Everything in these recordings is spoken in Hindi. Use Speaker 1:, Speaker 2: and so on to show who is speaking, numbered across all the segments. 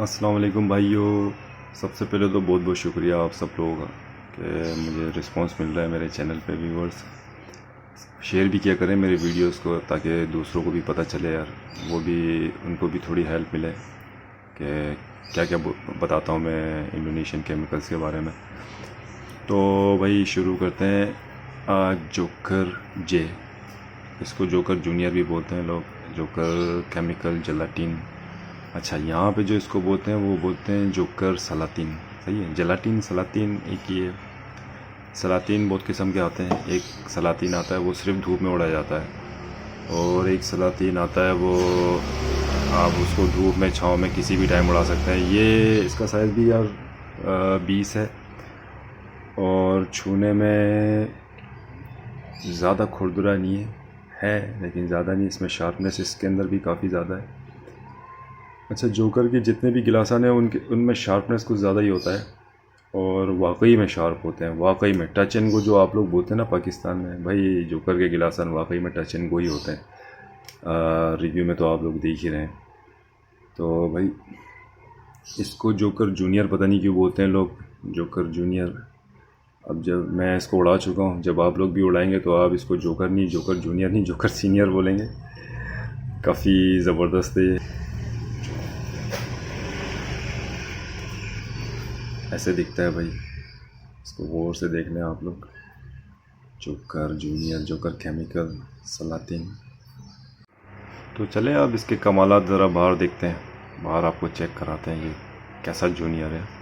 Speaker 1: अस्सलाम वालेकुम भाइयों। सबसे पहले तो बहुत बहुत शुक्रिया आप सब लोगों का कि मुझे रिस्पांस मिल रहा है। मेरे चैनल पे व्यूअर्स शेयर भी किया करें मेरे वीडियोस को, ताकि दूसरों को भी पता चले यार, वो भी उनको भी थोड़ी हेल्प मिले कि क्या क्या बताता हूँ मैं इंडोनेशियन केमिकल्स के बारे में। तो भाई शुरू करते हैं। जोकर जे, इसको जोकर जूनियर भी बोलते हैं लोग, जोकर केमिकल जेलाटिन। अच्छा, यहाँ पे जो इसको बोलते हैं वो बोलते हैं जोकर सलातिन। सही है, जेलाटिन सलातिन एक ही है। सलातिन बहुत किस्म के आते हैं। एक सलातिन आता है वो सिर्फ धूप में उड़ाया जाता है, और एक सलातिन आता है वो आप उसको धूप में छाँव में किसी भी टाइम उड़ा सकते हैं। ये इसका साइज़ भी यार 20 है, और छूने में ज़्यादा खुरदुरा नहीं है लेकिन ज़्यादा नहीं। इसमें शार्पनेस इसके अंदर भी काफ़ी ज़्यादा है। अच्छा, जोकर के जितने भी गिलासान हैं उनमें शार्पनेस कुछ ज़्यादा ही होता है, और वाकई में शार्प होते हैं। वाकई में टच एंड गो जो आप लोग बोलते हैं ना पाकिस्तान में, भाई जोकर के गिलासान वाकई में टच एंड गो ही होते हैं। रिव्यू में तो आप लोग देख ही रहे हैं। तो भाई इसको जोकर जूनियर पता नहीं क्यों बोलते हैं लोग, जोकर जूनियर। अब जब मैं इसको उड़ा चुका हूँ, जब आप लोग भी उड़ाएंगे तो आप इसको जोकर नहीं, जोकर जूनियर नहीं, जोकर सीनियर बोलेंगे। काफ़ी ज़बरदस्त है। ऐसे दिखता है भाई, इसको गौर से देखना है आप लोग। जोकर जूनियर, जोकर केमिकल, सलातिन। तो चले अब इसके कमालात ज़रा बाहर देखते हैं। बाहर आपको चेक कराते हैं ये कैसा जूनियर है।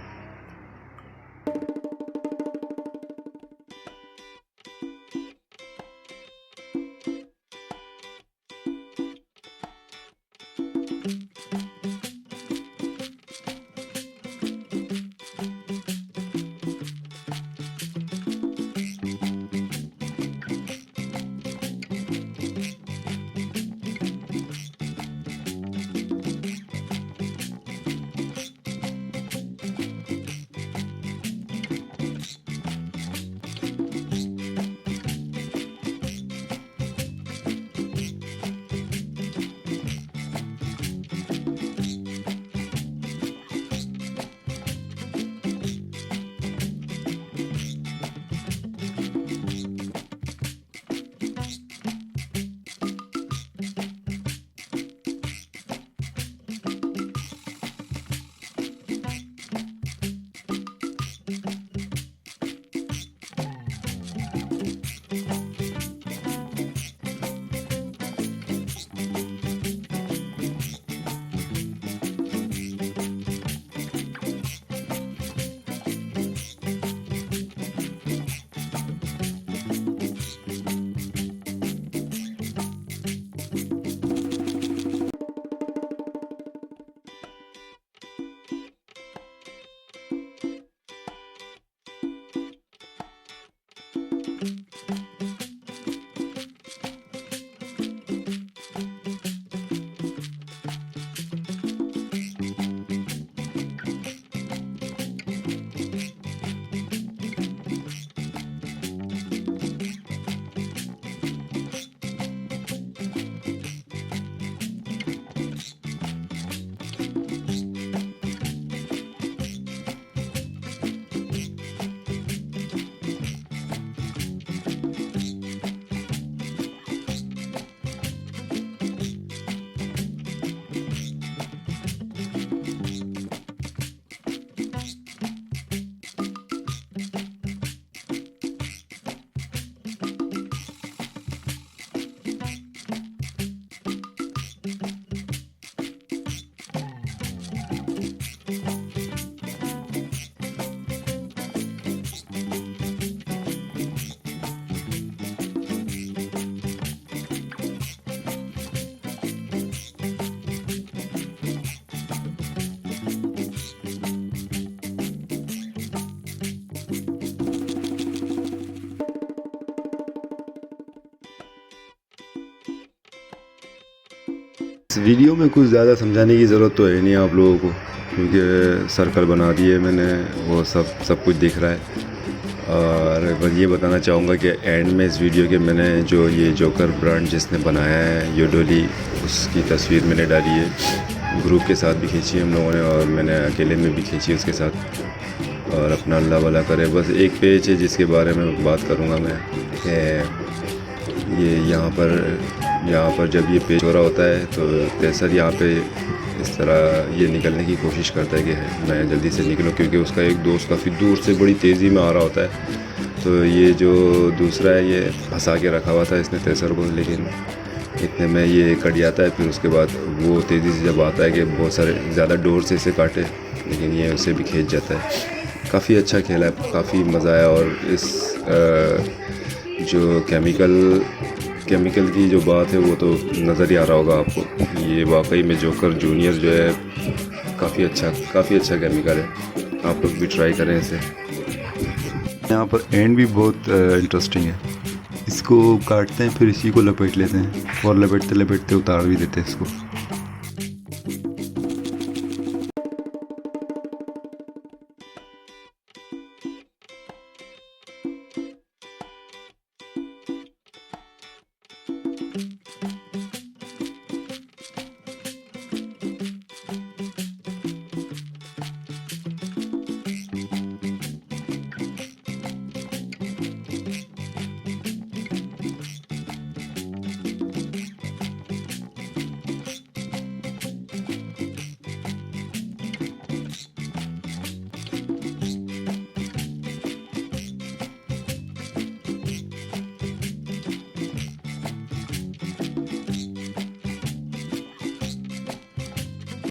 Speaker 1: इस वीडियो में कुछ ज़्यादा समझाने की ज़रूरत तो है नहीं आप लोगों को, क्योंकि सर्कल बना दिए मैंने, वो सब कुछ दिख रहा है। और बस ये बताना चाहूँगा कि एंड में इस वीडियो के मैंने जो ये जोकर ब्रांड जिसने बनाया है योडोली, उसकी तस्वीर मैंने डाली है। ग्रुप के साथ भी खींची हम लोगों ने और मैंने अकेले में भी खींची उसके साथ। और अपना अल्लाह भला करे। बस एक पेज है जिसके बारे में बात करूँगा मैं कि ये यहाँ पर जब ये पेज हो रहा होता है तो तेसर यहाँ पे इस तरह ये निकलने की कोशिश करता है कि मैं जल्दी से निकलूँ, क्योंकि उसका एक दोस्त काफ़ी दूर से बड़ी तेज़ी में आ रहा होता है। तो ये जो दूसरा है ये फंसा के रखा हुआ था इसने तेसर को, लेकिन इतने में ये कट जाता है। फिर उसके बाद वो तेज़ी से जब आता है कि बहुत सारे ज़्यादा डोर से इसे काटे, लेकिन ये उसे भी खींच जाता है। काफ़ी अच्छा खेला है, काफ़ी मज़ा आया। और इस जो केमिकल की जो बात है वो तो नज़र ही आ रहा होगा आपको। ये वाकई में जोकर जूनियर जो है काफ़ी अच्छा केमिकल है। आप लोग भी ट्राई करें इसे।
Speaker 2: यहाँ पर एंड भी बहुत इंटरेस्टिंग है। इसको काटते हैं फिर इसी को लपेट लेते हैं और लपेटते लपेटते उतार भी देते हैं इसको।